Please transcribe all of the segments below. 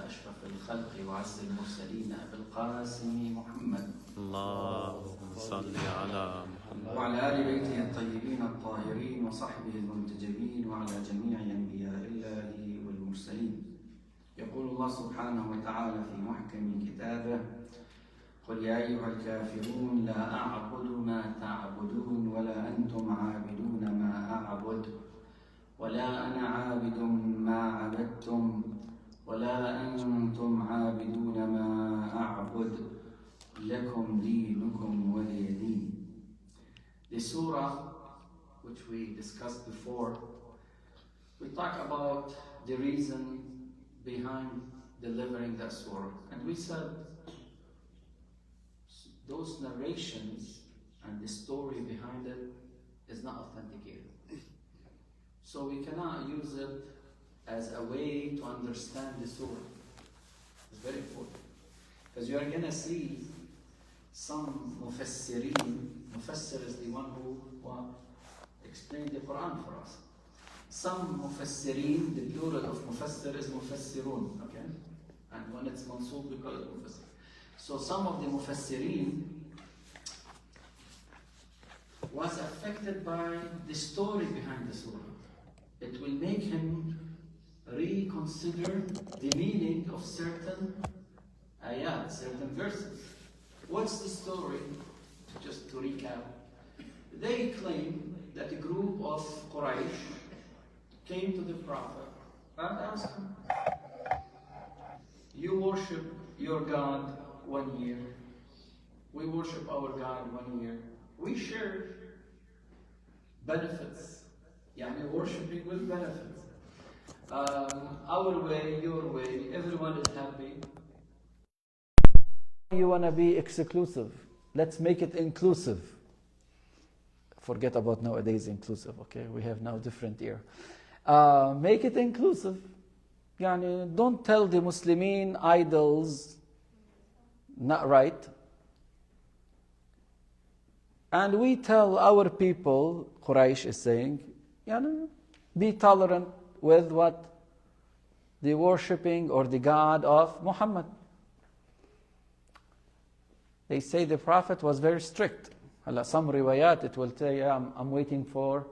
أشرف الخلق وعز المرسلين أبي القاسم محمد اللهم صل على محمد وعلى آل بيته الطيبين الطاهرين وصحبه المنتجبين وعلى جميع أنبياء الله والمرسلين. يقول الله سبحانه وتعالى في محكم كتابه: قل يا أيها الكافرون لا أعبد ما تعبدون ولا أنتم عابدون ما أعبد ولا أنا عابد ما عبدتم ولا أنتم عابدون ما أعبد لكم دينكم ولي دين. The surah which we discussed before, we talked about the reason behind delivering that surah, and we said those narrations and the story behind it is not authenticated. So we cannot use it as a way to understand the surah. It's very important. Because you are going to see some mufassirin. Mufassir is the one who explained the Quran for us. Some mufassirin, the plural of mufassir is mufassirun, okay? And when it's mansub, we call it mufassir. So some of the mufassirin was affected by the story behind the surah. It will make him reconsider the meaning of certain ayat, certain verses. What's the story? Just to recap, they claim that a group of Quraysh came to the Prophet and asked him, you worship your God 1 year, we worship our God 1 year, we share benefits, yani worshipping with benefits. Our way, your way, everyone is happy. You want to be exclusive. Let's make it inclusive. Forget about nowadays inclusive, okay? We have now different era. Make it inclusive. Yani, don't tell the Muslimin idols not right. And we tell our people, Quraysh is saying, yani, be tolerant with what? The worshipping or the God of Muhammad. They say the Prophet was very strict. Some riwayat, it will say, I'm waiting for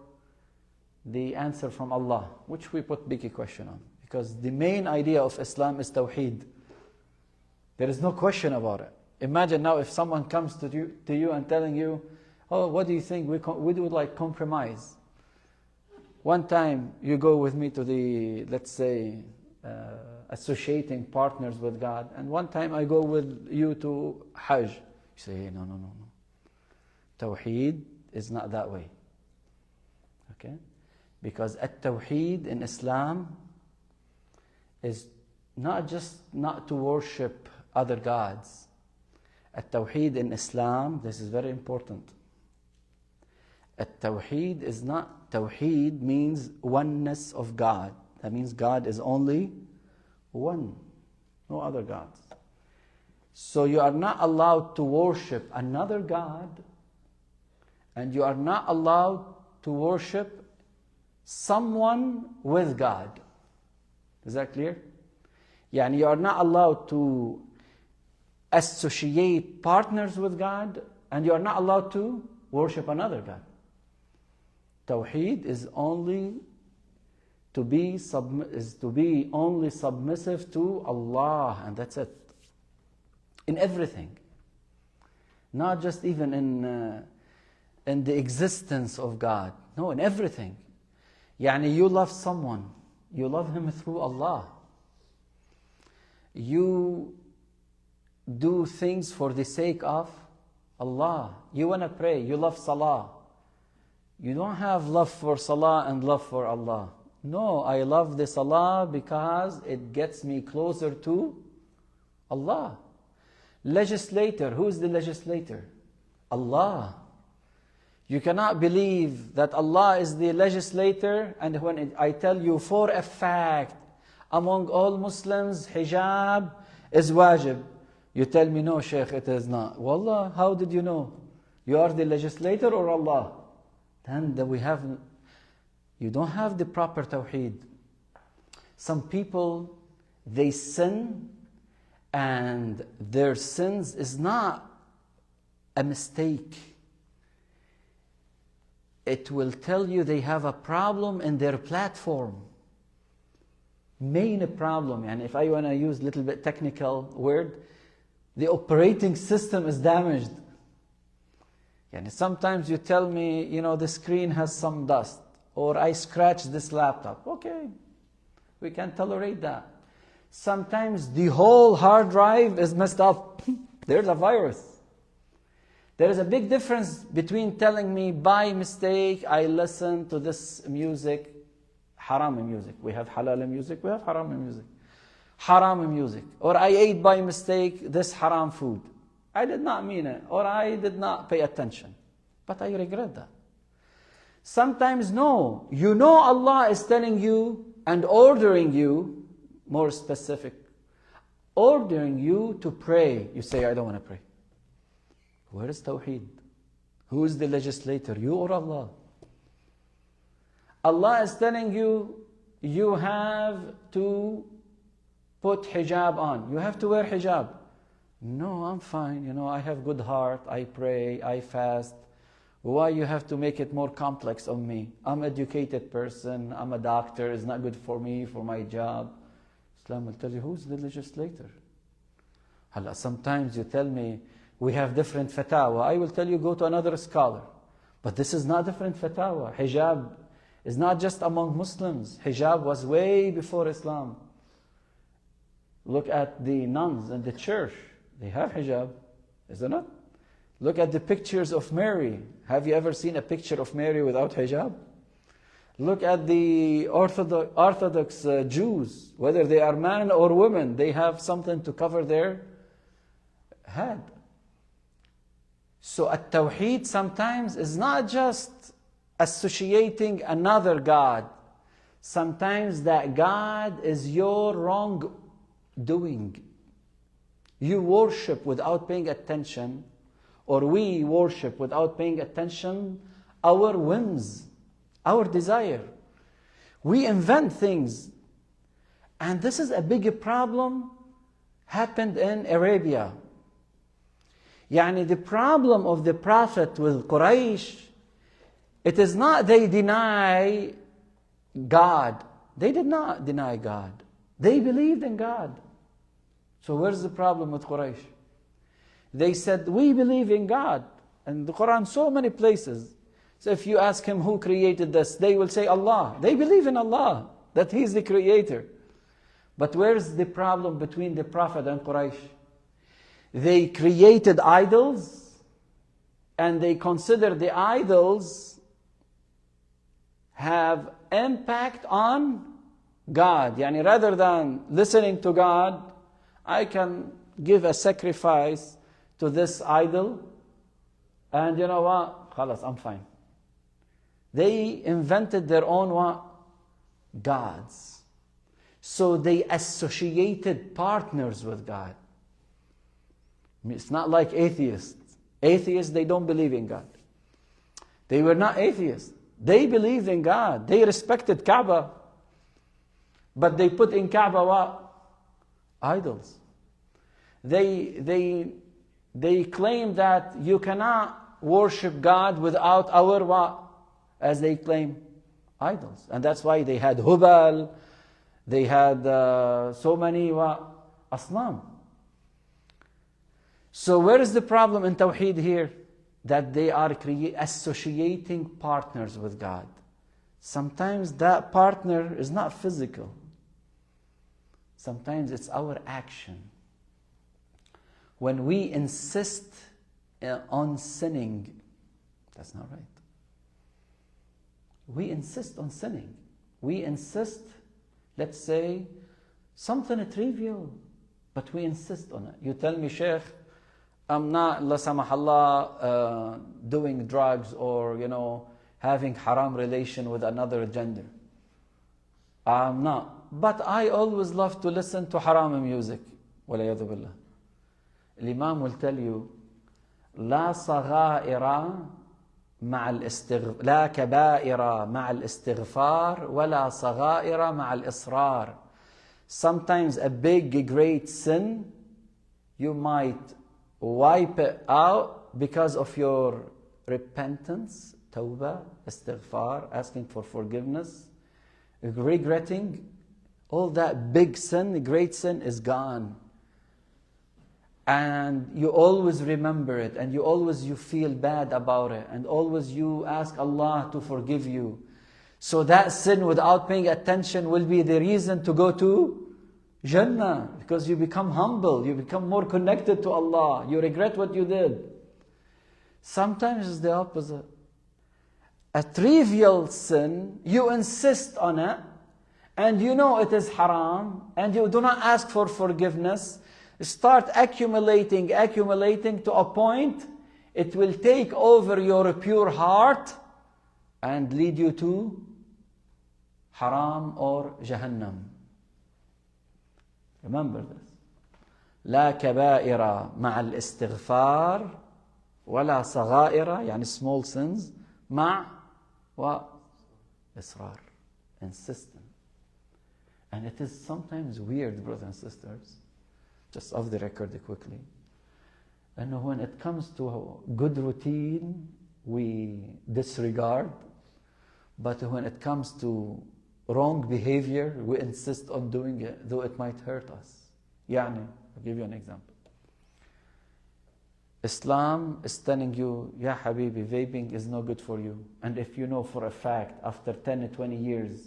the answer from Allah, which we put big question on. Because the main idea of Islam is Tawheed. There is no question about it. Imagine now if someone comes to you and telling you, oh, what do you think? We do like compromise. One time you go with me to the, let's say, associating partners with God, and one time I go with you to Hajj. You say, no. Tawheed is not that way. Okay? Because at-Tawheed in Islam is not just not to worship other gods. At-Tawheed in Islam, this is very important. At-Tawheed is not, Tawheed means oneness of God. That means God is only one, no other gods. So you are not allowed to worship another God, and you are not allowed to worship someone with God. Is that clear? Yani you are not allowed to associate partners with God, and you are not allowed to worship another God. Tawheed is only to be only submissive to Allah, and that's it. In everything. Not just even in the existence of God. No, in everything. Yani you love someone, you love him through Allah. You do things for the sake of Allah. You want to pray, you love Salah. You don't have love for Salah and love for Allah. No, I love the Salah because it gets me closer to Allah. Legislator, who is the legislator? Allah. You cannot believe that Allah is the legislator, and when I tell you for a fact, among all Muslims, hijab is wajib. You tell me, no, Sheikh, it is not. Wallah, how did you know? You are the legislator or Allah? Then you don't have the proper tawheed. Some people, They sin, and their sins is not a mistake. It will tell you they have a problem in their platform. Main problem, and if I want to use a little bit technical word, the operating system is damaged. And sometimes you tell me, the screen has some dust, or I scratched this laptop. Okay, we can tolerate that. Sometimes the whole hard drive is messed up. There's a virus. There is a big difference between telling me by mistake I listened to this music, haram music. We have halal music, we have haram music. Haram music. Or I ate by mistake this haram food. I did not mean it, or I did not pay attention. But I regret that. Sometimes no. Allah is telling you and ordering you, more specific, ordering you to pray. You say, I don't want to pray. Where is Tawheed? Who is the legislator, you or Allah? Allah is telling you, you have to put hijab on. You have to wear hijab. No, I'm fine. I have good heart. I pray. I fast. Why you have to make it more complex on me? I'm an educated person. I'm a doctor. It's not good for me, for my job. Islam will tell you, who's the legislator? Sometimes you tell me, we have different fatwa. I will tell you, go to another scholar. But this is not different fatwa. Hijab is not just among Muslims. Hijab was way before Islam. Look at the nuns in the church. They have hijab, isn't it? Look at the pictures of Mary. Have you ever seen a picture of Mary without hijab? Look at the Orthodox Jews, whether they are man or women, they have something to cover their head. So at-Tawheed sometimes is not just associating another God. Sometimes that God is your wrongdoing. You worship without paying attention, or we worship without paying attention, our whims, our desire. We invent things. And this is a big problem happened in Arabia. The problem of the Prophet with Quraysh, it is not they deny God. They did not deny God. They believed in God. So where's the problem with Quraysh? They said, we believe in God. And the Quran, so many places. So if you ask him who created this, they will say Allah. They believe in Allah, that He is the creator. But where's the problem between the Prophet and Quraysh? They created idols, and they consider the idols have impact on God. Rather than listening to God, I can give a sacrifice to this idol, and you know what? Khalas, I'm fine. They invented their own what? Gods. So they associated partners with God. It's not like atheists. Atheists, they don't believe in God. They were not atheists. They believed in God. They respected Kaaba. But they put in Kaaba what? Idols. They claim that you cannot worship God without our what? As they claim, idols. And that's why they had Hubal. They had so many Asnam. So where is the problem in Tawheed here? That they are associating partners with God. Sometimes that partner is not physical. Sometimes it's our action. When we insist on sinning, that's not right. We insist on sinning. We insist, let's say, something trivial, but we insist on it. You tell me, Sheikh, I'm not, la samahallah, doing drugs or, having haram relation with another gender. I'm not. But I always love to listen to haram music. Walayadu billah. Imam will tell you, لا صغائر مع لا كبائر مع الاستغفار ولا صغائر مع الإصرار. sometimes a big, great sin, you might wipe it out because of your repentance, tawbah, istighfar, asking for forgiveness, regretting. All that big sin, great sin is gone. And you always remember it, and you feel bad about it, and always you ask Allah to forgive you. So that sin, without paying attention, will be the reason to go to Jannah, because you become humble, you become more connected to Allah, you regret what you did. Sometimes it's the opposite. A trivial sin, you insist on it, and you know it is haram, and you do not ask for forgiveness. Start accumulating to a point, it will take over your pure heart and lead you to haram or Jahannam. Remember this. لا كبائر مع الاستغفار ولا صغائر, يعني small sins, مع إصرار, insistent. And it is sometimes weird, brothers and sisters, just off the record quickly, and when it comes to a good routine, we disregard, but when it comes to wrong behavior, we insist on doing it, though it might hurt us. يعني, I'll give you an example. Islam is telling you, Ya Habibi, vaping is no good for you. And if you know for a fact, after 10 to 20 years,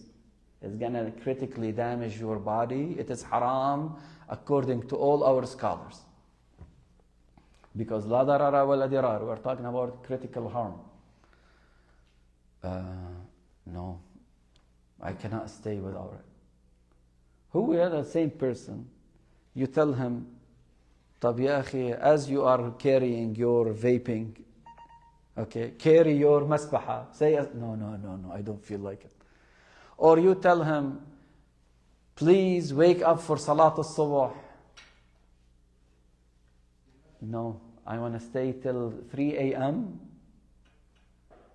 it's going to critically damage your body, it is haram according to all our scholars. Because la darara wa la dirar, we're talking about critical harm. No, I cannot stay without it. Who is the same person? You tell him, طب يا أخي, as you are carrying your vaping, okay, carry your masbaha. Say, no, I don't feel like it. Or you tell him, please wake up for Salat al-Subh. No, I want to stay till 3 a.m.,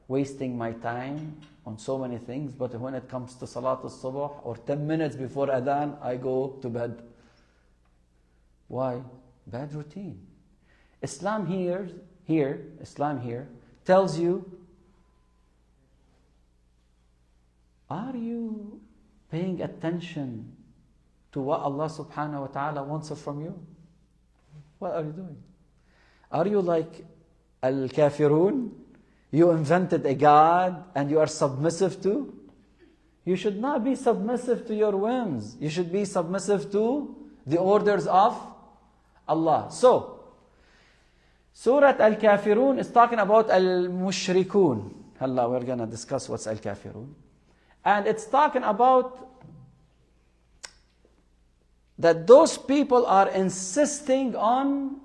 wasting my time on so many things, but when it comes to Salat al-Subh, or 10 minutes before Adhan, I go to bed. Why? Bad routine. Islam here tells you, are you paying attention to what Allah subhanahu wa ta'ala wants from you? What are you doing? Are you like al-kafirun? You invented a God and you are submissive to? You should not be submissive to your whims. You should be submissive to the orders of Allah. So, Surah Al-Kafirun is talking about Al-Mushrikun. Halla, we're going to discuss what's Al-Kafirun. And it's talking about that those people are insisting on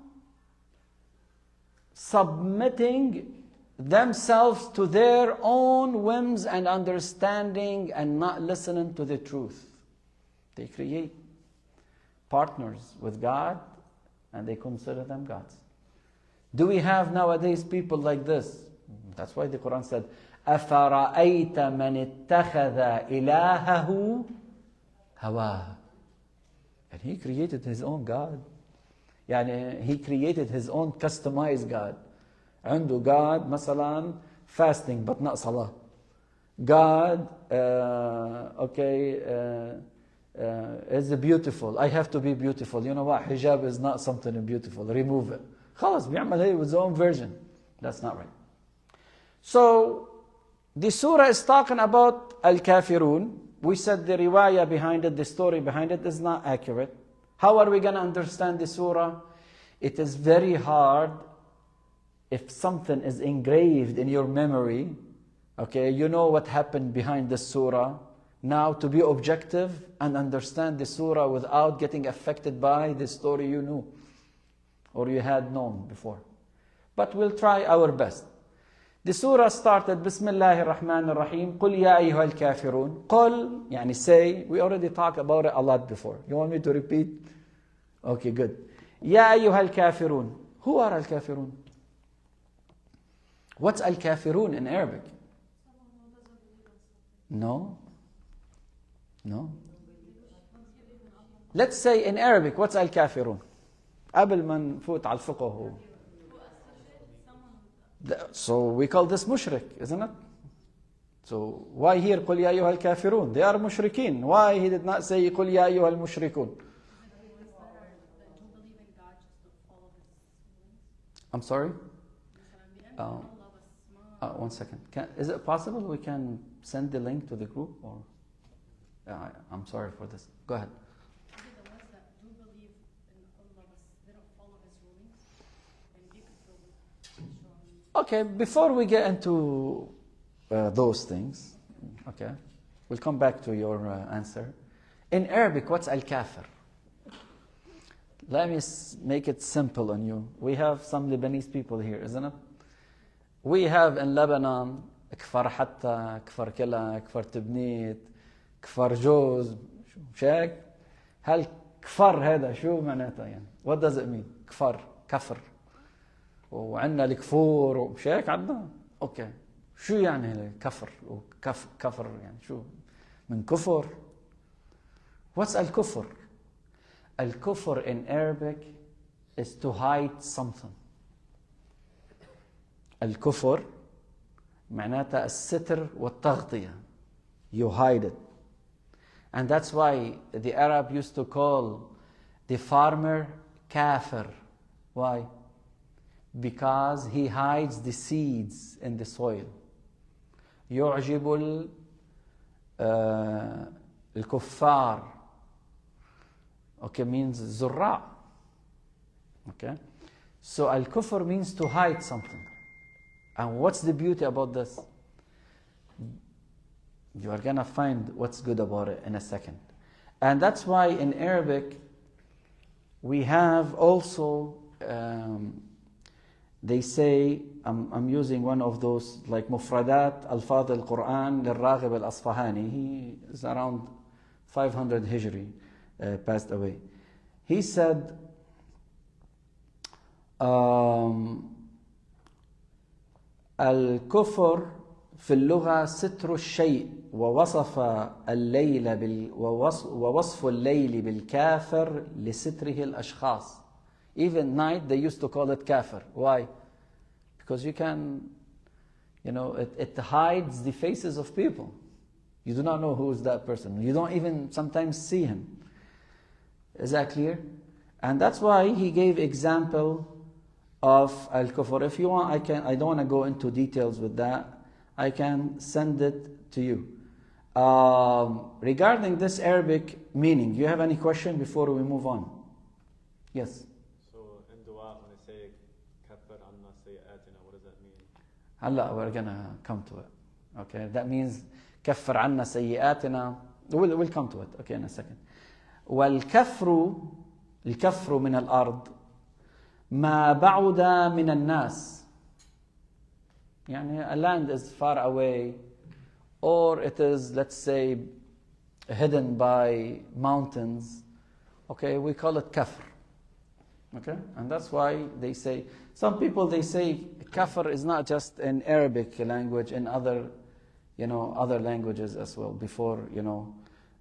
submitting themselves to their own whims and understanding and not listening to the truth. They create partners with God and they consider them gods. Do we have nowadays people like this? That's why the Quran said, أَفَرَأَيْتَ مَنِ اتَّخَذَ إِلَهَهُ هَوَاهُ. And he created his own God. يعني he created his own customized God. عنده God مثلا fasting but not salah. God is beautiful. I have to be beautiful. You know what? Hijab is not something beautiful. Remove it. خلاص بيعمل هي with his own version. That's not right. So the surah is talking about Al-Kafirun. We said the riwayah behind it, the story behind it is not accurate. How are we going to understand the surah? It is very hard if something is engraved in your memory. Okay, you know what happened behind the surah. Now to be objective and understand the surah without getting affected by the story you knew or you had known before. But we'll try our best. The surah started, Bismillahir Rahmanir Rahim, قُلْ يَا أَيُّهَا الْكَافِرُونَ. قُلْ, يعني say, we already talked about it a lot before. You want me to repeat? Okay, good. يَا أَيُّهَا الْكَافِرُونَ. Who are al-kafirun? What's al-kafirun in Arabic? No. let's say in Arabic, what's الكافرون? قبل ما نفوت على الفقه. So we call this mushrik, isn't it? So why here قل يا أيها الكافرون? They are mushrikin. Why he did not say قل يا أيها المشركون? I'm sorry? One second. Is it possible we can send the link to the group? Or I'm sorry for this. Go ahead. The ones that do believe in Allah, they don't follow His rulings, and you could feel. Okay, before we get into those things, okay, we'll come back to your answer. In Arabic, what's al-kafir? Let me make it simple on you. We have some Lebanese people here, isn't it? We have in Lebanon كفر حتى, كفر كلا, كفر تبنيت, كفر جوز, شاك. هل كفر هذا شو معناته يعني? What does it mean? كفر. وعندنا الكفور وشاك عندنا. اوكي. شو يعني الكفر وكفر يعني شو؟ من كفر. What's الكفر? الكفر in Arabic is to hide something. الكفر معناتها الستر والتغطية. You hide it. And that's why the Arab used to call the farmer kafir. Why? Because he hides the seeds in the soil. يعجب الكفار. Okay, means زراع. Okay? So al-kufr means to hide something. And what's the beauty about this? You are going to find what's good about it in a second. And that's why in Arabic, we have also, they say, I'm using one of those, like مفردات ألفاظ القرآن للراغب الأصفهاني. He is around 500 Hijri, passed away. He said, الكفر في اللغة ستر الشيء ووصف الليل بالكافر لستره الأشخاص. Even night they used to call it kafir. Why? Because you can, it hides the faces of people. You do not know who is that person. You don't even sometimes see him. Is that clear? And that's why he gave example of al-kufr. If you want, I don't want to go into details with that. I can send it to you. Regarding this Arabic meaning, do you have any question before we move on? Yes. So in dua, when they say kaffir anna sayyi'atina, what does that mean? هلا we're gonna come to it. Okay, that means كفر عنا سيئاتنا. We'll come to it. Okay, in a second. والكفر من الأرض ما بعد من الناس. يعني a land is far away, or it is, let's say, hidden by mountains. Okay, we call it kafr. Okay, and that's why they say, some people they say kafr is not just in Arabic language, in other languages as well. Before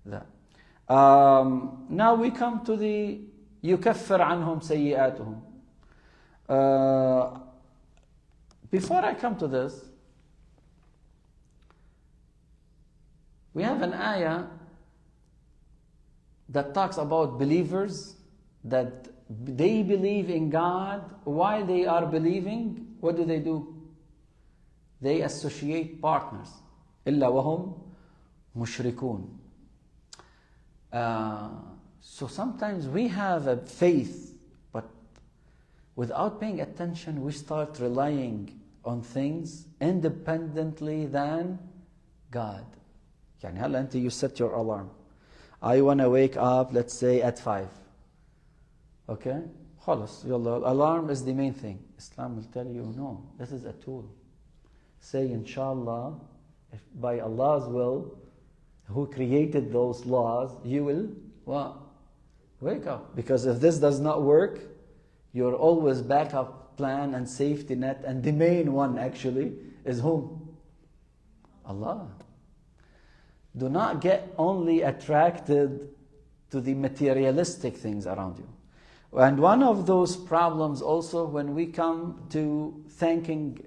that. Now we come to the يكفر عنهم سيئاتهم. Before I come to this, we have an ayah that talks about believers, that they believe in God. While they are believing, what do? They associate partners. إلا وهم مشركون. So sometimes we have a faith, but without paying attention, we start relying on things independently than God. يعني هلا أنت you set your alarm. I want to wake up, let's say at 5. Okay? خلص يلا, alarm is the main thing. Islam will tell you, no, this is a tool. Say inshallah, if by Allah's will, who created those laws, you will wake up. Because if this does not work, your always backup plan and safety net, and the main one actually, is whom? Allah. Do not get only attracted to the materialistic things around you. And one of those problems also when we come to thanking,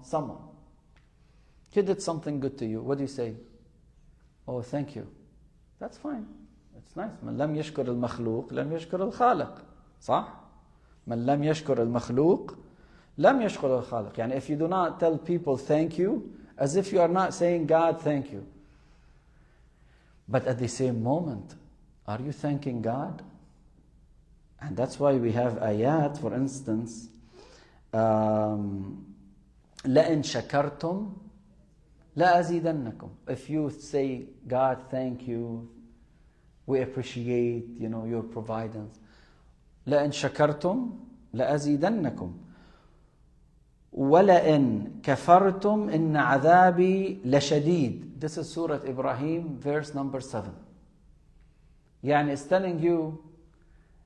someone. He did something good to you. What do you say? Oh, thank you. That's fine. It's nice. من لم يشكر المخلوق لم يشكر الخالق. صح؟ من لم يشكر المخلوق لم يشكر الخالق. يعني if you do not tell people thank you, as if you are not saying God thank you. But at the same moment, are you thanking God? And that's why we have ayat, for instance, لَإِن شَكَرْتُمْ لَأَزِيدَنَّكُمْ. If you say, God, thank you, we appreciate, your providence. لَإِن شَكَرْتُمْ لَأَزِيدَنَّكُمْ وَلَإِن كَفَرْتُمْ إِنَّ عَذَابِي لَشَدِيد. This is Surah Ibrahim, verse number 7. Yani it's telling you,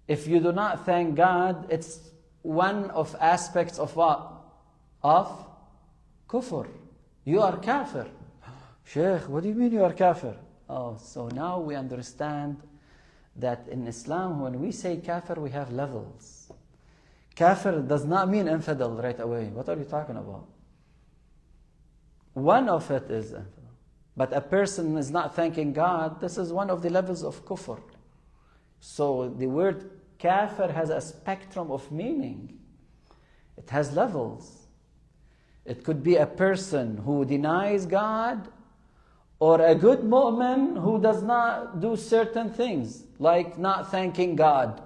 if you do not thank God, it's one of aspects of what? Of kufr. You are kafir. Sheikh, what do you mean you are kafir? Oh, so now we understand that in Islam, when we say kafir, we have levels. Kafir does not mean infidel right away. What are you talking about? One of it is infidel. But a person is not thanking God, this is one of the levels of kufr. So the word kafir has a spectrum of meaning. It has levels. It could be a person who denies God, or a good mu'min who does not do certain things, like not thanking God.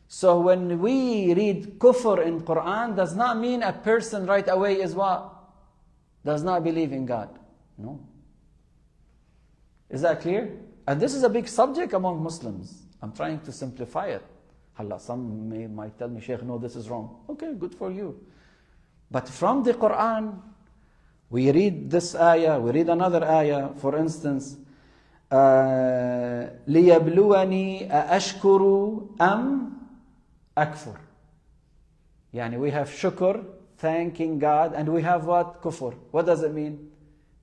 So when we read kufr in Quran, does not mean a person right away is what? Does not believe in God. No. Is that clear? And this is a big subject among Muslims. I'm trying to simplify it. Some might tell me, Sheikh, no, this is wrong. Okay, good for you. But from the Quran, we read this ayah, we read another ayah, for instance, لِيَبْلُوَنِي أَأَشْكُرُ أَمْ أَكْفُرُ. Yani we have shukr, thanking God, and we have what? Kufr. What does it mean?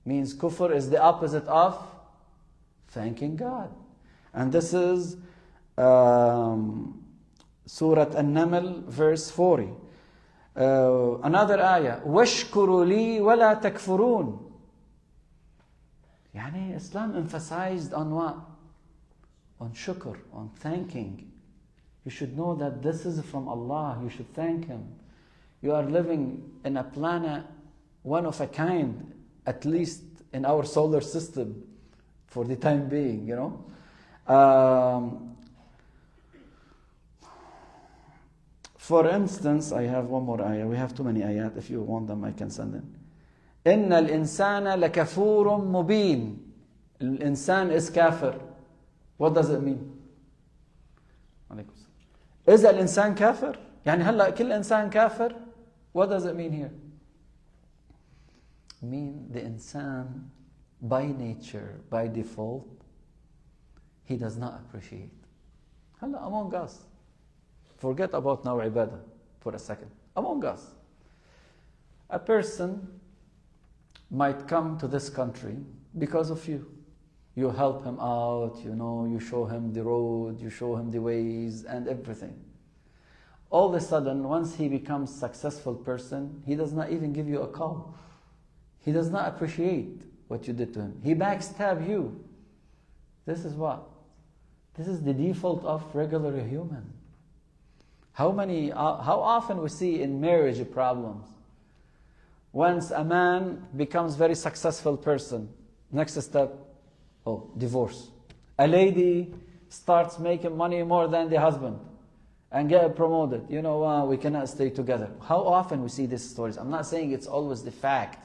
Means kufr is the opposite of thanking God. And this is Surah An-Naml, verse 40. Another ayah, وَاشْكُرُوا لِي وَلَا تَكْفُرُونَ. Yani Islam emphasized on what? On shukr, on thanking. You should know that this is from Allah. You should thank Him. You are living in a planet, one of a kind, at least in our solar system, for the time being, For instance, I have one more ayah. We have too many ayat. If you want them, I can send them. إِنَّ الْإِنسَانَ لَكَفُورٌ مُبِينٌ. Al-insan is kafir. What does it mean? Is al-insan kafir? يعني هلا كل إنسان كافر? What does it mean here? Mean the insan by nature, by default, he does not appreciate. هلا among us. Forget about now ibadah for a second. Among us, a person might come to this country because of you. You help him out, you show him the road, you show him the ways and everything. All of a sudden, once he becomes a successful person, he does not even give you a call. He does not appreciate what you did to him. He backstab you. This is what? This is the default of regular human. How often we see in marriage problems? Once a man becomes very successful person, next step, divorce. A lady starts making money more than the husband and get promoted. We cannot stay together. How often we see these stories? I'm not saying it's always the fact,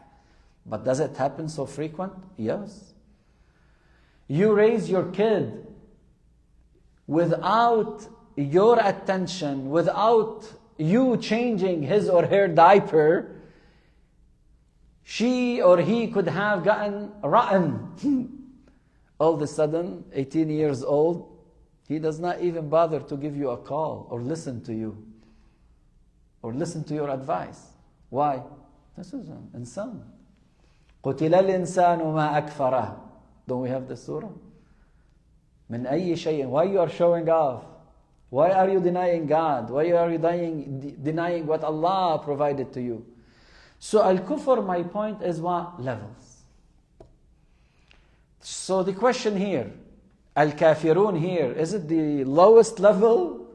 but does it happen so frequent? Yes. You raise your kid without your attention, without you changing his or her diaper, she or he could have gotten rotten. All of a sudden, 18 years old, he does not even bother to give you a call or listen to you or listen to your advice. Why? This is an insan. قُتِلَ الْإِنسَانُ مَا أَكْفَرَهُ. Don't we have the surah? من أي شيء. Why you are showing off? Why are you denying God? Why are you denying what Allah provided to you? So al-kufr, my point is what? Levels. So the question here, al-kafirun here, is it the lowest level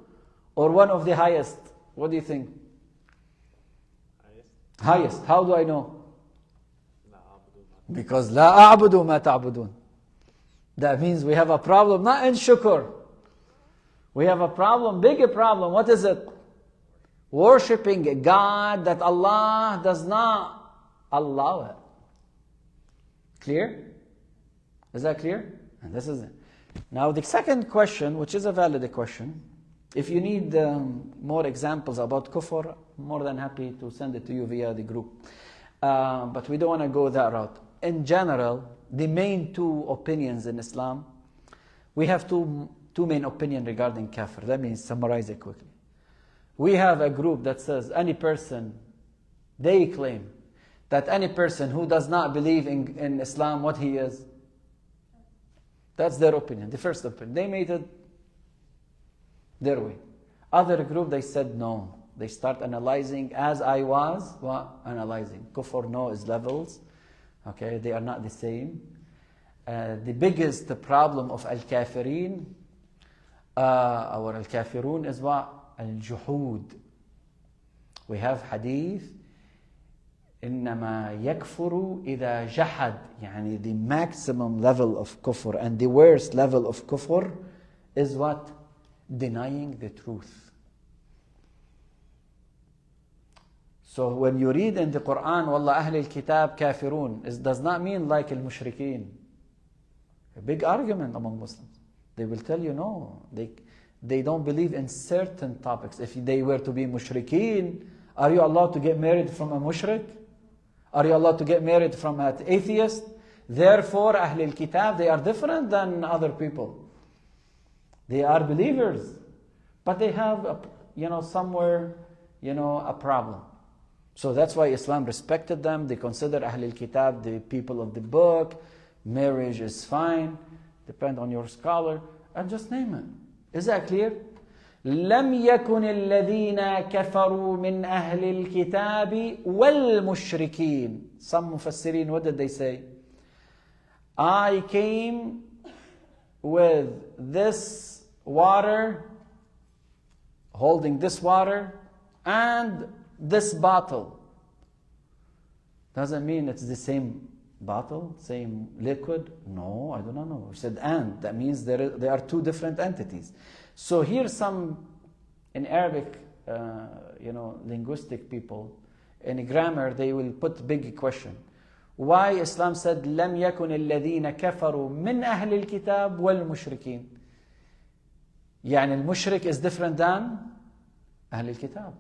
or one of the highest? What do you think? Highest. How do I know? Because لا أعبد ما تعبدون. That means we have a problem, not in shukr. We have a problem, bigger problem. What is it? Worshipping a God that Allah does not allow it. Clear? Is that clear? And this is it. Now the second question, which is a valid question, if you need more examples about kufr, more than happy to send it to you via the group. But we don't want to go that route. In general, the main two opinions in Islam, we have two main opinions regarding kafir. Let me summarize it quickly. We have a group that says any person, they claim that any person who does not believe in Islam, what he is, that's their opinion, the first opinion. They made it their way. Other group, they said no. They start analyzing as I was analyzing. Kufr, no, is levels. Okay, they are not the same. The biggest problem of al-kafirin or al-kafirun is what? Al-juhud. We have hadith إنما يكفر إذا جحد. يعني the maximum level of kufr and the worst level of kufr is what? Denying the truth. So when you read in the Quran, Wallah Ahl al-Kitab kafirun, it does not mean like al-mushrikeen. A big argument among Muslims. They will tell you no, they don't believe in certain topics. If they were to be mushrikeen, are you allowed to get married from a mushrik? Are you allowed to get married from an atheist? Therefore, Ahl al-Kitab, they are different than other people. They are believers, but they have, somewhere, a problem. So that's why Islam respected them. They consider Ahl al-Kitab the people of the book. Marriage is fine. Depend on your scholar. And just name it. Is that clear? لم يكن الذين كفروا من أهل الكتاب والمشركين. Some mufassirin, what did they say? I came with this water, holding this water, and this bottle. Doesn't mean it's the same bottle, same liquid. No, I do not know. We said and. That means there are two different entities. So here some, in Arabic, linguistic people, in grammar, they will put big question. Why Islam said لم يكن الذين كفروا من أهل الكتاب والمشركين. يعني المشرك is different than أهل الكتاب.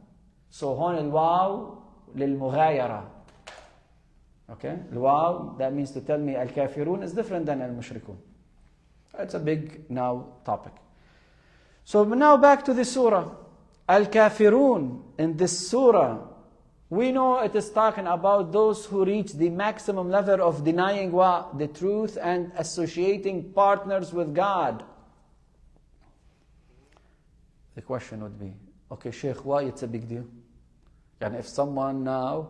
So هون الواو للمغايرة. Okay, الواو, that means to tell me الكافرون is different than المشركون. It's a big now topic. So now back to the surah. Al-Kafirun, in this surah, we know it is talking about those who reach the maximum level of denying what? The truth and associating partners with God. The question would be, okay, Sheikh, why it's a big deal? And if someone now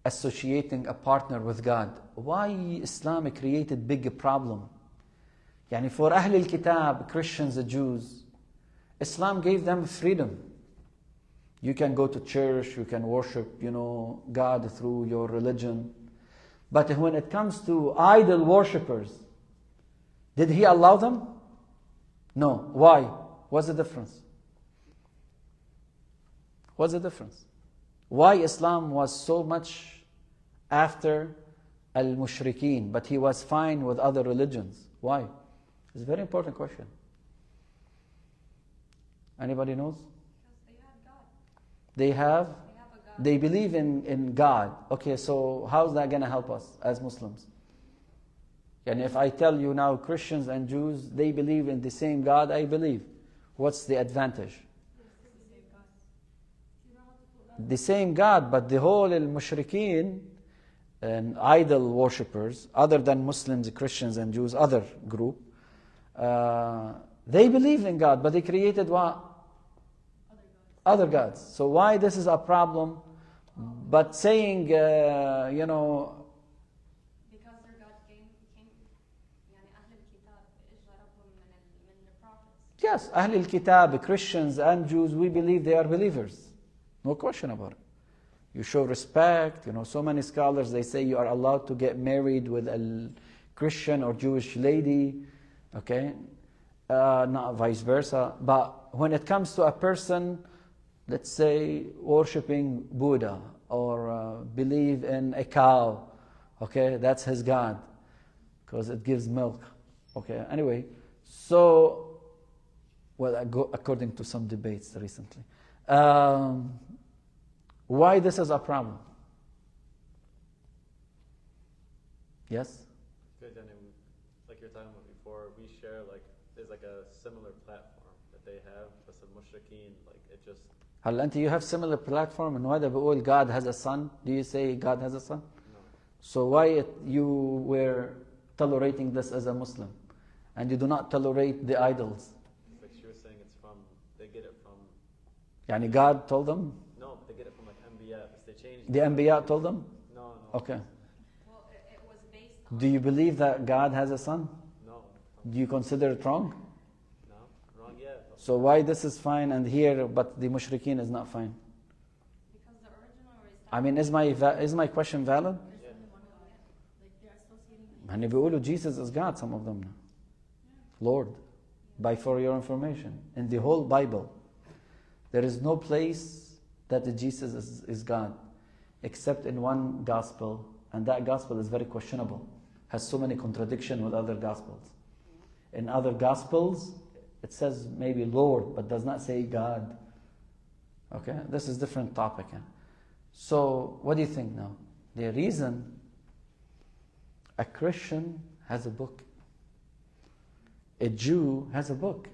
associating a partner with God, why Islam created big problem? Yani for Ahl al-Kitab, Christians, the Jews, Islam gave them freedom. You can go to church, you can worship, God through your religion. But when it comes to idol worshippers, did He allow them? No. Why? What's the difference? What's the difference? Why Islam was so much after al-mushrikeen, but He was fine with other religions? Why? It's a very important question. Anybody knows? They have God. They believe in God. Okay, so how's that going to help us as Muslims? And if I tell you now Christians and Jews, they believe in the same God I believe, what's the advantage? The same God, but the whole al-mushrikeen and idol worshippers, other than Muslims, Christians and Jews, other group, They believed in God, but they created what? Other gods. So why this is a problem? But saying, Because their God came يعني أهل الكتاب إجا ربهم من the prophets. yes, Ahl al-Kitab, Christians and Jews, we believe they are believers. No question about it. You show respect. So many scholars, they say you are allowed to get married with a Christian or Jewish lady, okay? Not vice versa. But when it comes to a person, let's say, worshipping Buddha or believe in a cow, okay, that's his God because it gives milk, okay? Anyway, so, according to some debates recently. Why this is a problem? Yes? Good, and like you're talking about before, we share there's a similar platform that they have, but some mushrikeen, it just. هل أنت you have similar platform and وهذا بيقول God has a son? Do you say God has a son? No. So why you were tolerating this as a Muslim, and you do not tolerate the idols? Like she was saying, they get it from. يعني God told them? No, but they get it from Anbiya. They changed. The Anbiya told them? No. Okay. Well, it was based on. Do you believe that God has a son? No. Do you consider it wrong? No, wrong. Yeah. So why this is fine and here, but the mushrikeen is not fine? Because the original is. I mean, is my question valid? There's only one God. They're associating. يعني بيقولوا Jesus is God, some of them. Lord. For your information, in the whole Bible, there is no place that Jesus is God, except in one gospel, and that gospel is very questionable, has so many contradictions with other gospels. In other gospels, it says maybe Lord, but does not say God. Okay, this is different topic. So, what do you think now? The reason a Christian has a book, a Jew has a book.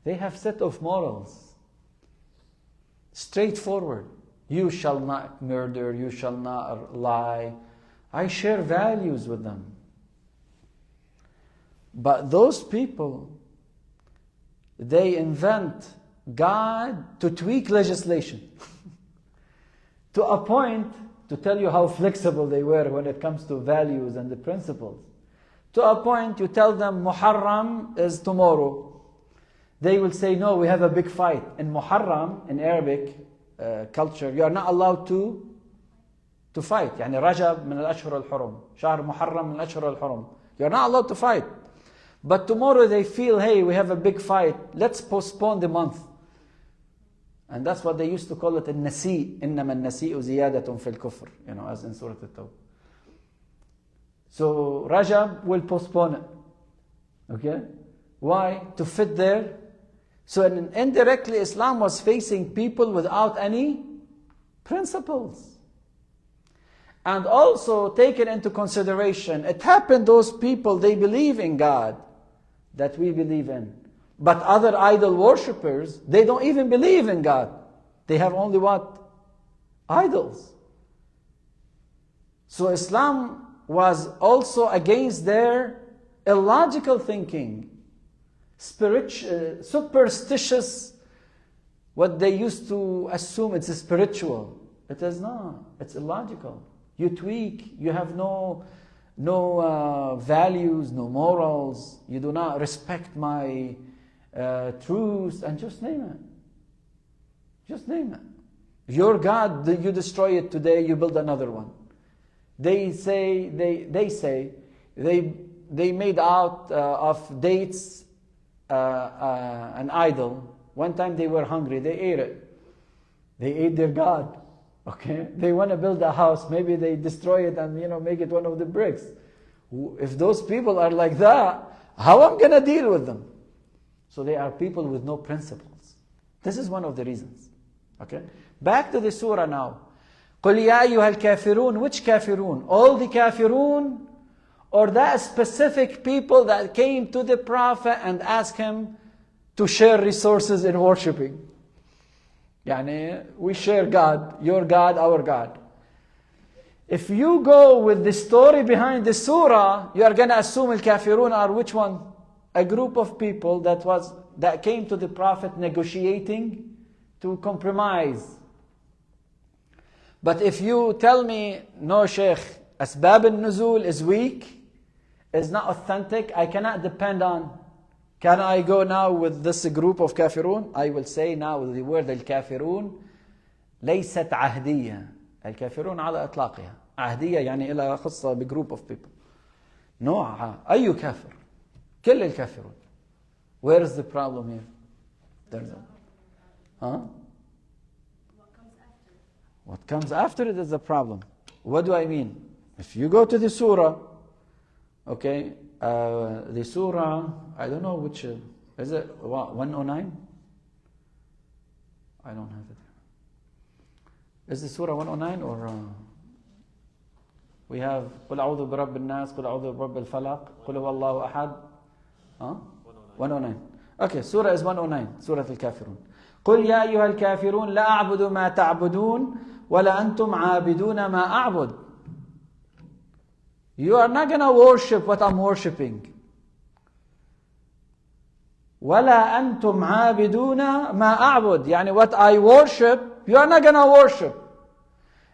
They have set of morals. Straightforward. You shall not murder, you shall not lie. I share values with them. But those people, they invent God to tweak legislation. To a point, to tell you how flexible they were when it comes to values and the principles. To a point, you tell them Muharram is tomorrow. They will say, no, we have a big fight. In Muharram, in Arabic culture, you are not allowed to fight. يعني رجب من الأشهر الحرم. شهر محرم من الأشهر الحرم. You are not allowed to fight. But tomorrow they feel, hey, we have a big fight. Let's postpone the month. And that's what they used to call it النسيء. إنما النسيء زيادة في الكفر. As in Surah At-Tawbah. So Rajab will postpone it. Okay? Why? To fit there. So indirectly Islam was facing people without any principles. And also taken into consideration, it happened those people, they believe in God that we believe in. But other idol worshippers, they don't even believe in God. They have only what? Idols. So Islam was also against their illogical thinking, superstitious, what they used to assume it's spiritual. It is not. It's illogical. You tweak. You have no values, no morals. You do not respect my truths, and just name it. Just name it. Your God, you destroy it today, you build another one. They made out of dates an idol. One time they were hungry, they ate it. They ate their God. Okay, they want to build a house. Maybe they destroy it and make it one of the bricks. If those people are like that, how am I gonna deal with them? So they are people with no principles. This is one of the reasons. Okay, back to the surah now. قُلْ يَا أَيُّهَا الْكَافِرُونَ. Which kafirun? All the kafirun, or that specific people that came to the Prophet and asked him to share resources in worshipping? Yani, we share God, your God, our God. If you go with the story behind the surah, you are going to assume al-kafirun are which one? a group of people that came to the Prophet negotiating to compromise. But if you tell me, no Sheikh, Asbab al-Nuzul is weak, is not authentic, I cannot depend on. Can I go now with this group of kafirun? I will say now the word al-kafirun ليست عهدية. الكافرون على إطلاقها. عهدية يعني إلى خصة بجروب of people. نوعها أي كافر. كل الكافرون. Where is the problem here? There's a, huh? What comes after it is the problem. What do I mean? If you go to the surah, okay, the surah, I don't know which, is it 109? I don't have it. Is the surah 109 or we have قل أعوذ برب الناس قل أعوذ برب الفلق قل هو الله أحد 109. Okay, surah is 109, surah al-Kafirun. قل يا أيها الكافرون لا أعبد ما تعبدون ولا أنتم عابدون ما أعبد. You are not going to worship what I'm worshipping. ولا أنتم عابدون ما أعبد. يعني what I worship, you are not going to worship.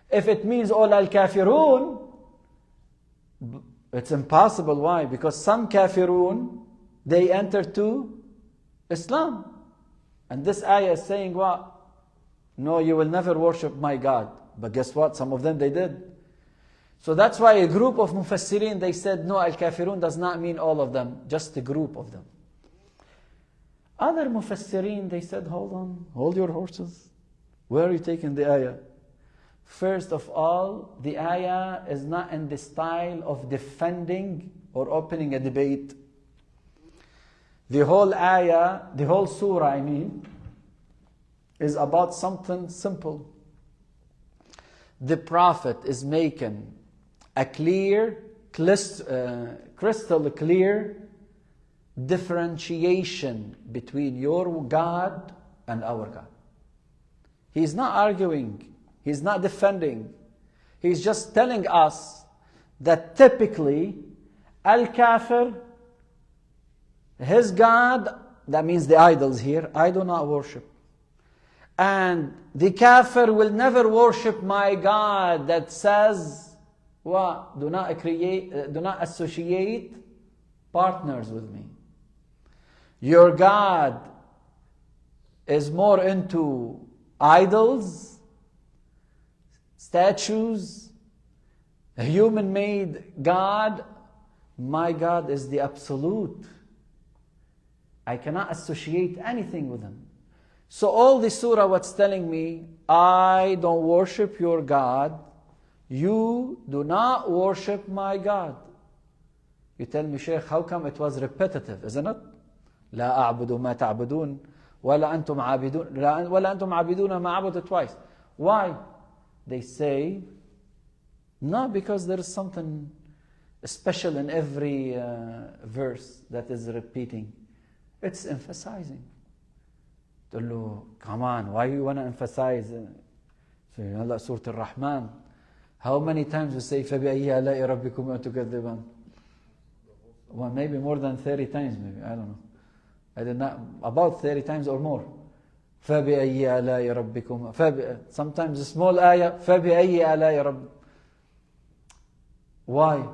If it means all al-kafirun, it's impossible. Why? Because some kafirun, they enter to Islam. And this ayah is saying what? No, you will never worship my God. But guess what? Some of them, they did. So that's why a group of mufassirin, they said, no, al-kafirun does not mean all of them, just a group of them. Other mufassirin, they said, hold your horses. Where are you taking the ayah? First of all, the ayah is not in the style of defending or opening a debate. The whole ayah, the whole surah, is about something simple. The Prophet is making a clear, crystal clear differentiation between your God and our God. He's not arguing. He's not defending. He's just telling us that typically al-kafir, his God, that means the idols here, I do not worship. And the kafir will never worship my God that says, what? Do not associate partners with me. Your God is more into idols, statues, a human-made God. My God is the absolute. I cannot associate anything with him. So all the surah what's telling me, I don't worship your God. You do not worship my God. You tell me, Sheikh, how come it was repetitive, isn't it? لا أعبد ما تعبدون ولا أنتم عابدون ولا أنتم عابدون ما أعبد twice. Why? They say, no, because there is something special in every verse that is repeating. It's emphasizing. تقول له, come on, why you want to emphasize? هلا سورة الرحمن. How many times we say فبأي آلاء ربكما تكذبان? Well, maybe more than 30 times, maybe, I don't know. I did not, about 30 times or more. فبأي آلاء ربكما. Sometimes a small ayah, فبأي آلاء رب. Why?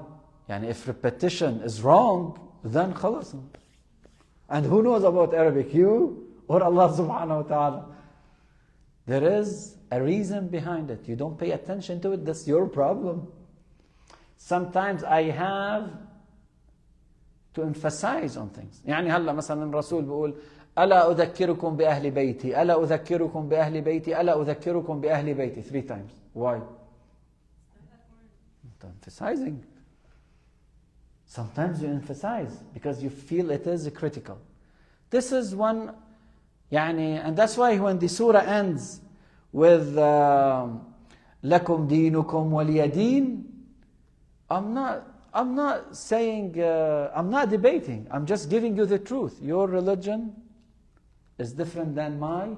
يعني if repetition is wrong, then خلاص. And who knows about Arabic? You or Allah subhanahu wa ta'ala? There is a reason behind it. You don't pay attention to it, that's your problem. Sometimes I have to emphasize on things. يعني هلا مثلا الرسول بيقول ألا أذكركم بأهل بيتي ألا أذكركم بأهل بيتي ألا أذكركم بأهل بيتي 3 times. Why? Emphasizing. Sometimes you emphasize because you feel it is critical. This is one, and that's why when the surah ends with لَكُمْ دِينُكُمْ وَلِيَ دِينٌ, I'm not saying, I'm not debating. I'm just giving you the truth. Your religion is different than my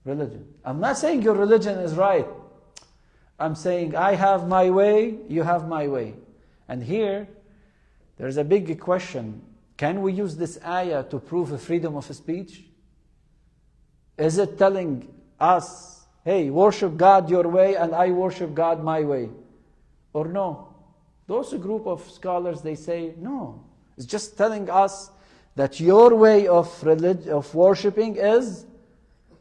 religion. I'm not saying your religion is right. I'm saying I have my way, you have my way. And here, there's a big question. Can we use this ayah to prove a freedom of speech? Is it telling us, hey, worship God your way and I worship God my way? Or no? Those group of scholars, they say, no. It's just telling us that your way of worshiping is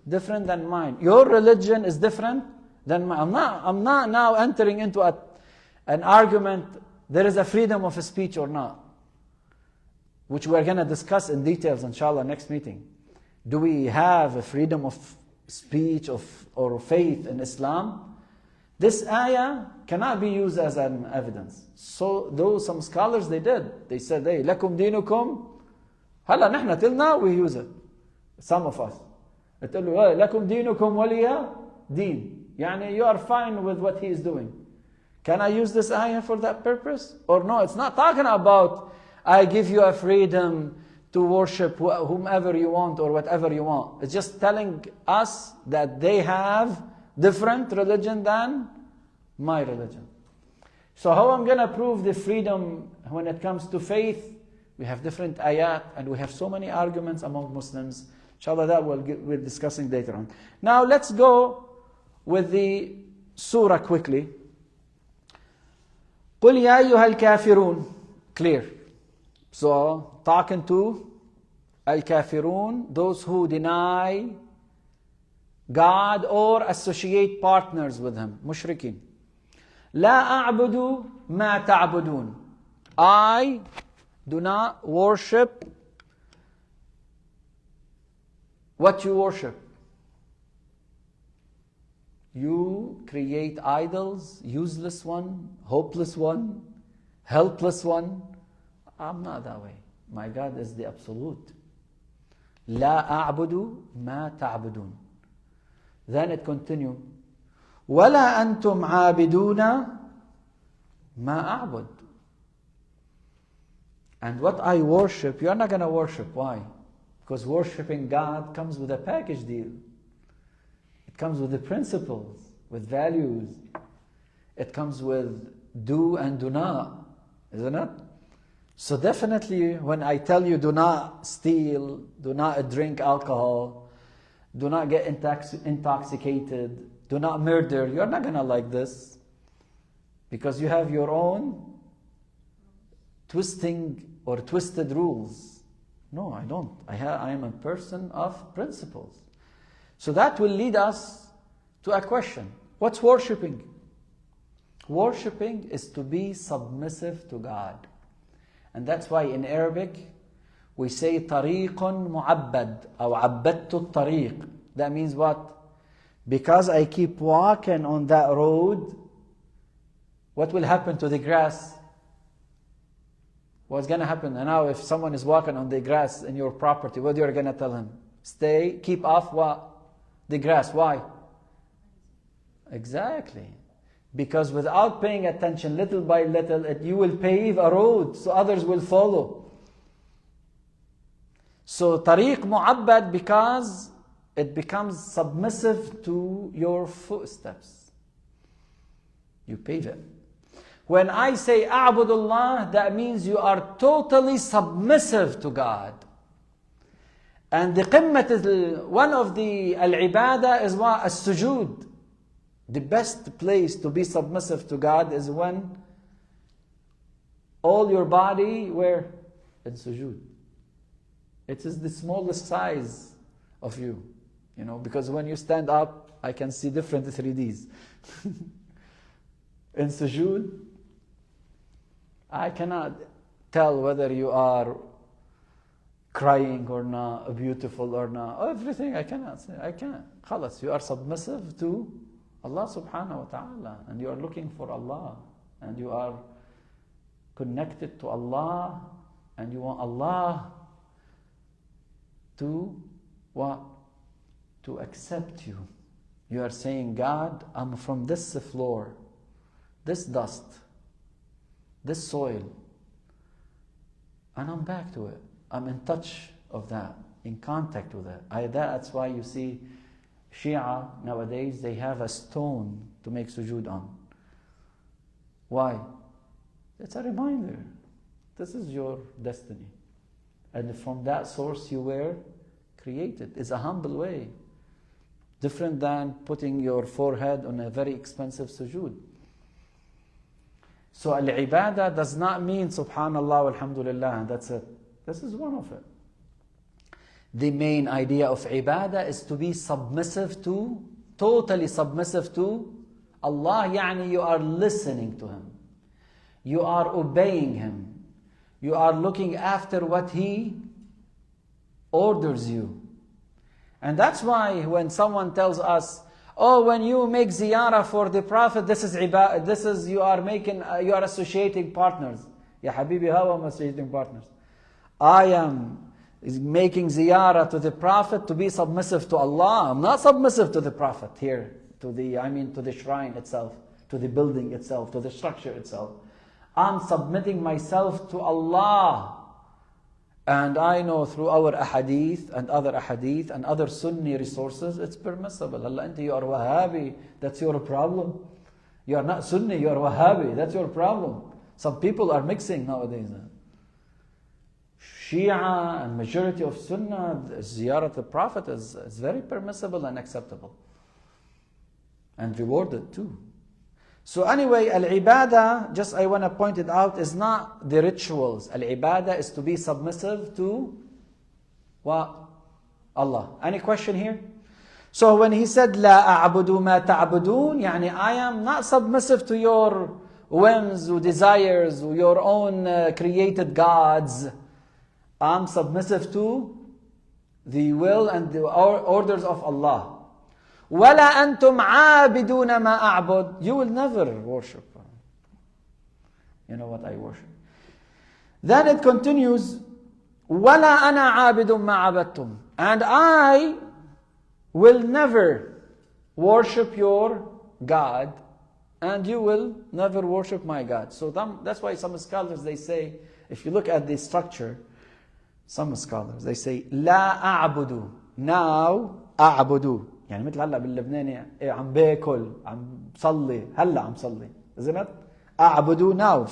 different than mine. Your religion is different than mine. I'm not now entering into an argument, there is a freedom of speech or not, which we're going to discuss in details, inshallah, next meeting. Do we have a freedom of speech or faith in Islam? This ayah cannot be used as an evidence. So, though some scholars, they did. They said, hey, lakum dinukum. Hala, nahna, till now we use it. Some of us. تقول له لكم دينكم ولي دين. يعني you are fine with what he is doing. Can I use this ayah for that purpose? Or no, it's not talking about I give you a freedom to worship whomever you want or whatever you want. It's just telling us that they have different religion than my religion. So how I'm going to prove the freedom when it comes to faith? We have different ayat and we have so many arguments among Muslims. Inshallah, that we're discussing later on. Now let's go with the surah quickly. قُلْ يَا أَيُّهَا الْكَافِرُونَ. Clear. So, talking to al-kafirun, those who deny God or associate partners with Him, mushrikeen. لا أعبد ما تعبدون. I do not worship what you worship. You create idols, useless one, hopeless one, helpless one. I'm not that way. My God is the absolute. لا أعبد ما تعبدون. Then it continues. ولا أنتم عابدون ما أعبد. And what I worship, you're not going to worship. Why? Because worshiping God comes with a package deal. It comes with the principles, with values. It comes with do and do not, isn't it? So definitely when I tell you do not steal, do not drink alcohol, do not get intoxicated, do not murder, you're not going to like this. Because you have your own twisting or twisted rules. No, I don't. I am a person of principles. So that will lead us to a question. What's worshipping? Worshipping is to be submissive to God. And that's why in Arabic we say طريق معبد أو عبدت الطريق. That means what? Because I keep walking on that road, what will happen to the grass? What's going to happen? And now if someone is walking on the grass in your property, what you're going to tell him? Stay, keep off what? The grass. Why? Exactly. Because without paying attention, little by little, you will pave a road, so others will follow. So, tariq mu'abbad, because it becomes submissive to your footsteps. You pave it. When I say a'budullah, that means you are totally submissive to God. And the qimmat, one of the al-ibadah is what? As-sujud. The best place to be submissive to God is when all your body, where? In sujud. It is the smallest size of you. You know, because when you stand up, I can see different 3Ds. In sujud, I cannot tell whether you are crying or not, beautiful or not. Everything I cannot say. I can't. Khalas, you are submissive to Allah subhanahu wa ta'ala. And you are looking for Allah. And you are connected to Allah. And you want Allah to what? To accept you. You are saying, God, I'm from this floor, this dust, this soil, and I'm back to it. I'm in touch of that, in contact with it. That's why you see Shia nowadays, they have a stone to make sujood on. Why? It's a reminder. This is your destiny. And from that source you were created. It's a humble way. Different than putting your forehead on a very expensive sujood. So al-ibadah does not mean subhanallah walhamdulillah, that's it. This is one of it. The main idea of ibadah is to be submissive to, totally submissive to Allah. Yani you are listening to Him. You are obeying Him. You are looking after what He orders you. And that's why when someone tells us, oh, when you make ziyarah for the Prophet, this is ibadah, this is, you are associating partners. Ya Habibi, how am I associating partners? I am making ziyarah to the Prophet to be submissive to Allah. I'm not submissive to the Prophet here, to the shrine itself, to the building itself, to the structure itself. I'm submitting myself to Allah. And I know through our ahadith and other Sunni resources, it's permissible. Allah, you are Wahhabi, that's your problem. You are not Sunni, you are Wahhabi, that's your problem. Some people are mixing nowadays. Shia and majority of Sunnah, ziyarat the Prophet is very permissible and acceptable. And rewarded too. So anyway, al-ibadah, just I want to point it out, is not the rituals. Al-ibadah is to be submissive to what? Allah. Any question here? So when he said, La a'budu ma ta'budun, yani I am not submissive to your whims or desires or your own created gods. I'm submissive to the will and the orders of Allah. وَلَا أَنْتُمْ عَابِدُونَ مَا أَعْبُدُ. You will never worship. You know what I worship. Then it continues, وَلَا أَنَا عَابِدٌ مَا عَبَدْتُمْ. And I will never worship your God, and you will never worship my God. So that's why some scholars, they say, if you look at the structure, some scholars, they say, لا أعبد. Now أعبد. يعني مثل هلا باللبناني عم باكل عم بصلي هلا عم صلي isn't it أعبد now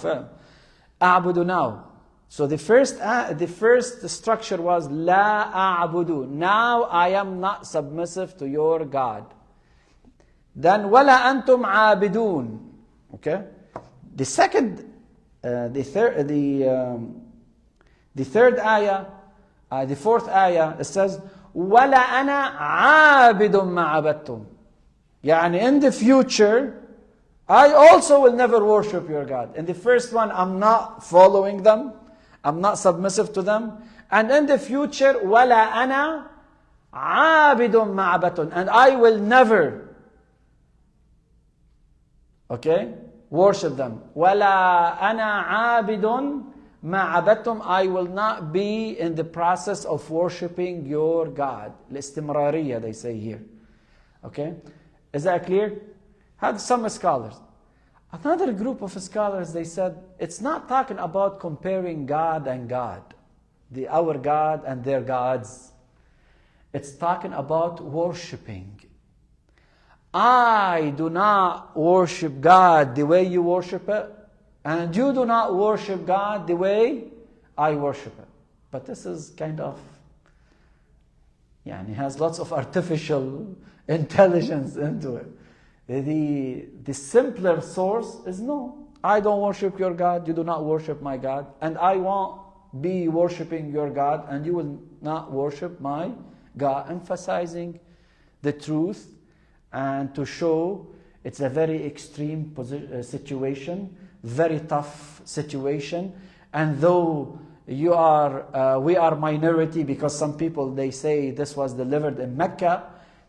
أعبد now. So the first structure was لا أعبد. Now I am not submissive to your God. Then ولا أنتم عابدون. Okay. The second the third ayah, the fourth ayah, it says وَلَا أَنَا عَابِدٌ مَا عَبَدْتُمْ. يعني in the future, I also will never worship your God. In the first one, I'm not following them. I'm not submissive to them. And in the future, وَلَا أَنَا عَابِدٌ مَا عَبَدْتُمْ. And I will never, worship them. وَلَا أَنَا عَابِدٌ مَا عَبَدْتُمْ. I will not be in the process of worshipping your God. الاستمرارية, they say here. Okay? Is that clear? Had some scholars. Another group of scholars, they said, it's not talking about comparing God and God. Our God and their gods. It's talking about worshipping. I do not worship God the way you worship it. And you do not worship God the way I worship it. But this is kind of, has lots of artificial intelligence into it. The simpler source is no. I don't worship your God, you do not worship my God. And I won't be worshiping your God, and you will not worship my God. Emphasizing the truth and to show it's a very extreme situation. Very tough situation, and though we are minority, because some people, they say this was delivered in Mecca,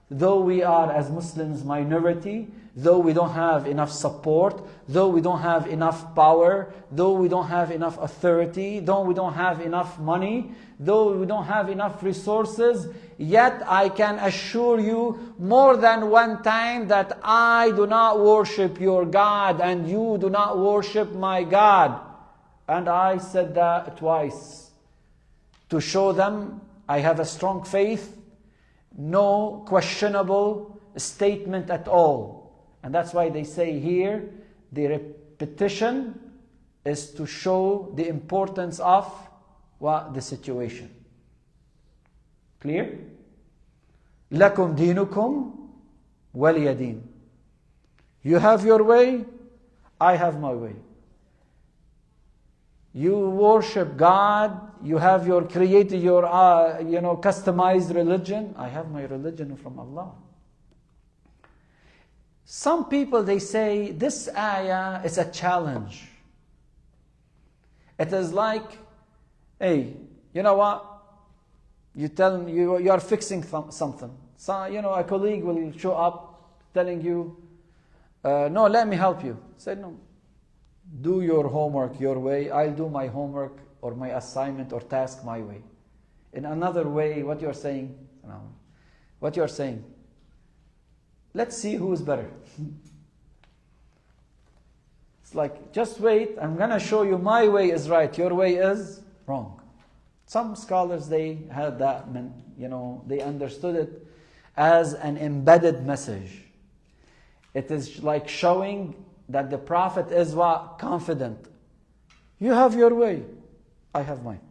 though we are as Muslims minority, though we don't have enough support, though we don't have enough power, though we don't have enough authority, though we don't have enough money, though we don't have enough resources, yet I can assure you more than one time that I do not worship your God and you do not worship my God. And I said that twice to show them I have a strong faith, no questionable statement at all. And that's why they say here, the repetition is to show the importance of what the situation. Clear? لَكُمْ دِينُكُمْ وَلِيَ دِينِ. You have your way, I have my way. You worship God, you have your created your customized religion. I have my religion from Allah. Some people, they say this ayah is a challenge. It is like, hey, you know what? You tell you are fixing something. So, a colleague will show up telling you, no, let me help you. Say no. Do your homework your way. I'll do my homework or my assignment or task my way. In another way, what you're saying, let's see who is better. It's like, just wait, I'm going to show you my way is right, your way is wrong. Some scholars, they had that, they understood it as an embedded message. It is like showing that the Prophet is what? Confident. You have your way, I have mine.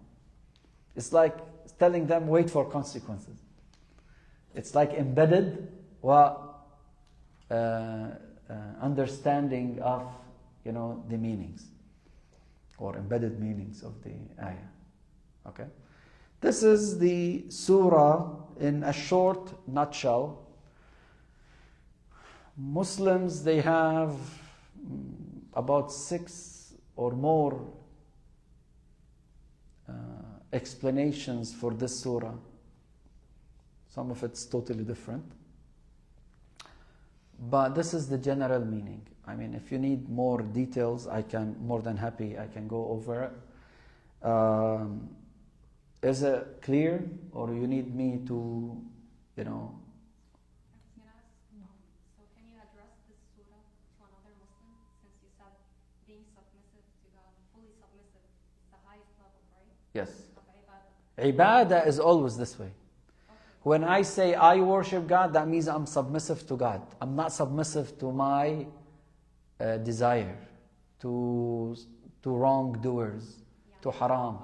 It's like telling them, wait for consequences. It's like embedded understanding of, the meanings or embedded meanings of the ayah. Okay? This is the surah in a short nutshell. Muslims, they have about 6 or more explanations for this surah. Some of it's totally different. But this is the general meaning. I mean, if you need more details, more than happy, I can go over it. Is it clear, or you need me to, I was going to ask, so can you address this surah to another Muslim? Since you said being submissive to God, fully submissive, is the highest level, right? Yes. Of ibadah. Ibadah is always this way. When I say I worship God, that means I'm submissive to God. I'm not submissive to my desire, to wrongdoers, to haram.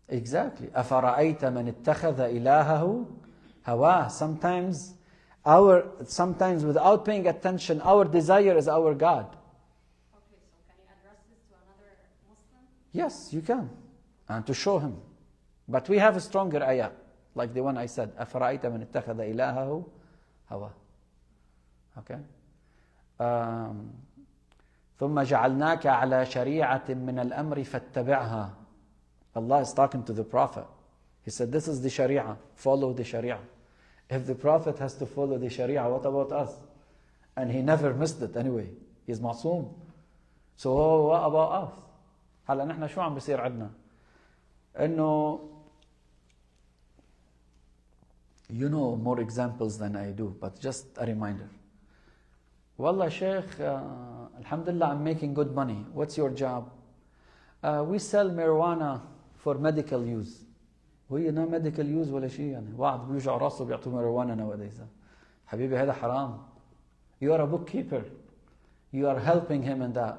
Exactly. أَفَرَأَيْتَ مَنِ اتَّخَذَ إِلَهَهُ هَوَاهُ. Sometimes without paying attention, our desire is our God. Okay, so can you address this to another Muslim? Yes, you can. And to show him. But we have a stronger ayah, like the one I said. أَفَرَأَيْتَ مَنِ اتَّخَذَ إِلَهَهُ هَوَاهُ. Okay? ثُمَّ جَعَلْنَاكَ عَلَى شَرِيعَةٍ مِّنَ الْأَمْرِ فَاتَّبِعْهَا. Allah is talking to the Prophet. He said, this is the Sharia. Follow the Sharia. If the Prophet has to follow the Sharia, what about us? And he never missed it anyway. He's معصوم. So what about us? هلا نحن شو عم بيصير عندنا؟ إنه you know more examples than I do, but just a reminder. Wallah Sheikh, alhamdulillah, I'm making good money. What's your job? We sell marijuana for medical use. وهي نا medical use ولا شيء يعني. واحد بيوجع راسه بيعطوه marijuana nowadays. حبيبي هذا حرام. You are a bookkeeper. You are helping him in that.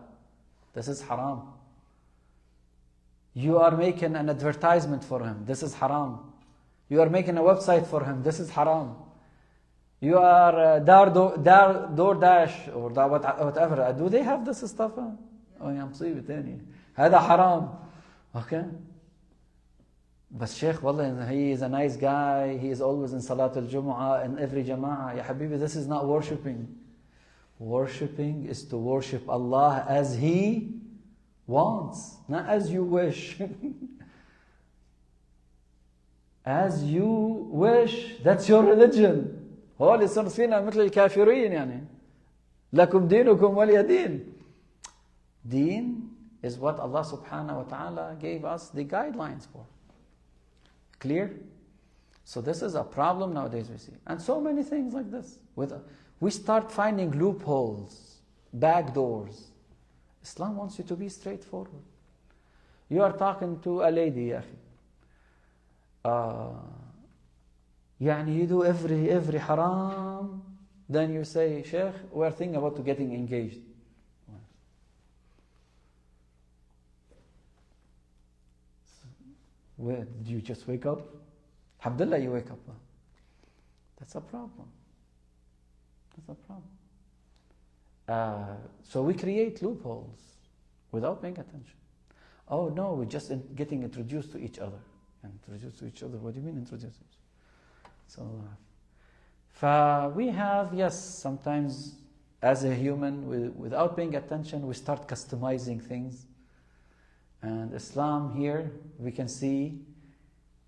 This is haram. You are making an advertisement for him. This is haram. You are making a website for him. This is haram. You are DoorDash or whatever. Do they have this stuff? Oh, يا مصيبة تانية. هذا حرام. Okay? But Sheikh, wallah, he is a nice guy. He is always in Salatul Jumu'ah, in every Jama'ah. Ya Habibi, this is not worshipping. Worshipping is to worship Allah as He wants, not as you wish. As you wish, that's your religion. هو اللي صار فينا مثل الكافرين يعني. لكم دينكم ولي دين. Deen is what Allah subhanahu wa ta'ala gave us the guidelines for. Clear? So this is a problem nowadays we see. And so many things like this. We start finding loopholes, back doors. Islam wants you to be straightforward. You are talking to a lady, ya akhi. يعني you do every haram. Then you say, Sheikh, we are thinking about getting engaged. Where, did you just wake up? Alhamdulillah, you wake up. That's a problem. That's a problem. So we create loopholes without paying attention. Oh no, we're just getting introduced to each other. Introduced to each other? What do you mean introduced to each other? So we have, yes, sometimes as a human, without paying attention, we start customizing things. And Islam here, we can see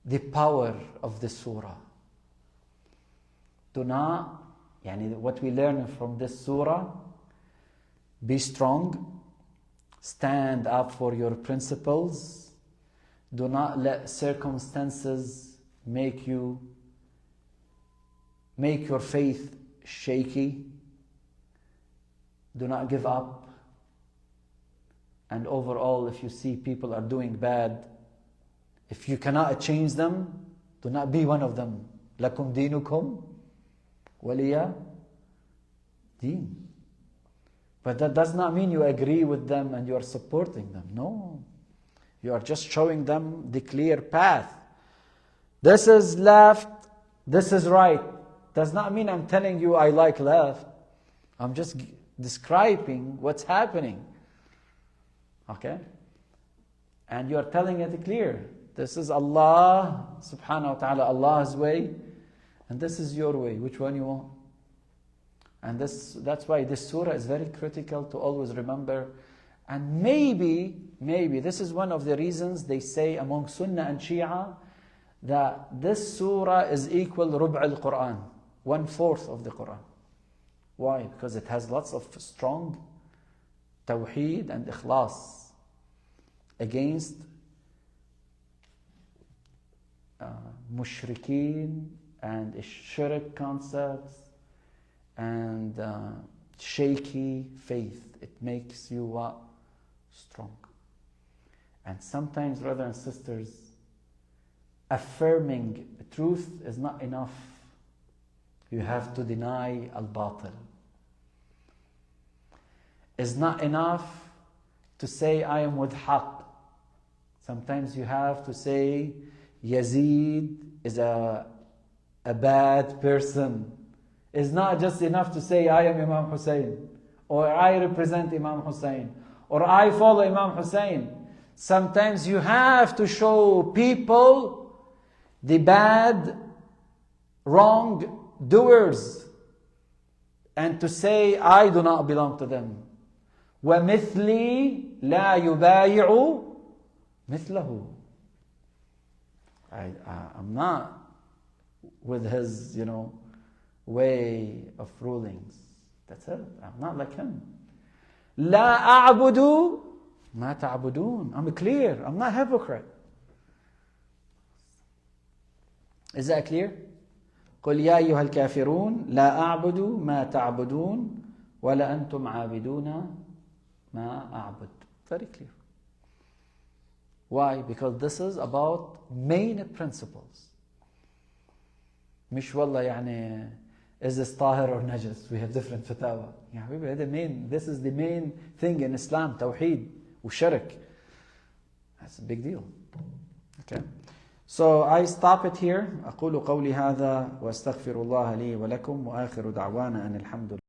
the power of the surah. Do not, what we learn from this surah, be strong, stand up for your principles, do not let circumstances make your faith shaky, do not give up, and overall, if you see people are doing bad, if you cannot change them, do not be one of them. لَكُمْ دِينُكُمْ وَلِيَ دِينُ. But that does not mean you agree with them and you are supporting them. No. You are just showing them the clear path. This is left, this is right. Does not mean I'm telling you I like left. I'm just describing what's happening. Okay? And you are telling it clear. This is Allah subhanahu wa ta'ala, Allah's way. And this is your way. Which one you want? And that's why this surah is very critical to always remember. And maybe this is one of the reasons they say among Sunnah and Shia that this surah is equal Rub' al-Quran, 1/4 of the Quran. Why? Because it has lots of strong Tawheed and Ikhlas against mushrikeen and shirk concepts and shaky faith. It makes you what? Strong. And sometimes, brothers and sisters, affirming truth is not enough. You have to deny al-batil. It's not enough to say, I am with haqq. Sometimes you have to say, Yazid is a bad person. It's not just enough to say, I am Imam Hussein, or I represent Imam Hussein, or I follow Imam Hussein. Sometimes you have to show people the bad, wrong doers, and to say, I do not belong to them. وَمِثْلِي لَا يُبَايِعُ مِثْلَهُ. I'm not with his, way of rulings. That's it. I'm not like him. لَا أَعْبُدُ مَا تَعْبُدُونَ. I'm clear. I'm not hypocrite. Is that clear? قُلْ يَا أَيُّهَا الْكَافِرُونَ لَا أَعْبُدُ مَا تَعْبُدُونَ وَلَا أَنْتُمْ عَابِدُونَ مَا أَعْبُدُ. Very clear. Why? Because this is about main principles. مش والله is this طاهر or najis? We have different fatwa. This is the main thing in Islam, Tawheed وشرك. That's a big deal. Okay. So I stop it here. أقول قولي هذا وأستغفر الله لي ولكم وآخر دعوانا أن الحمد لله.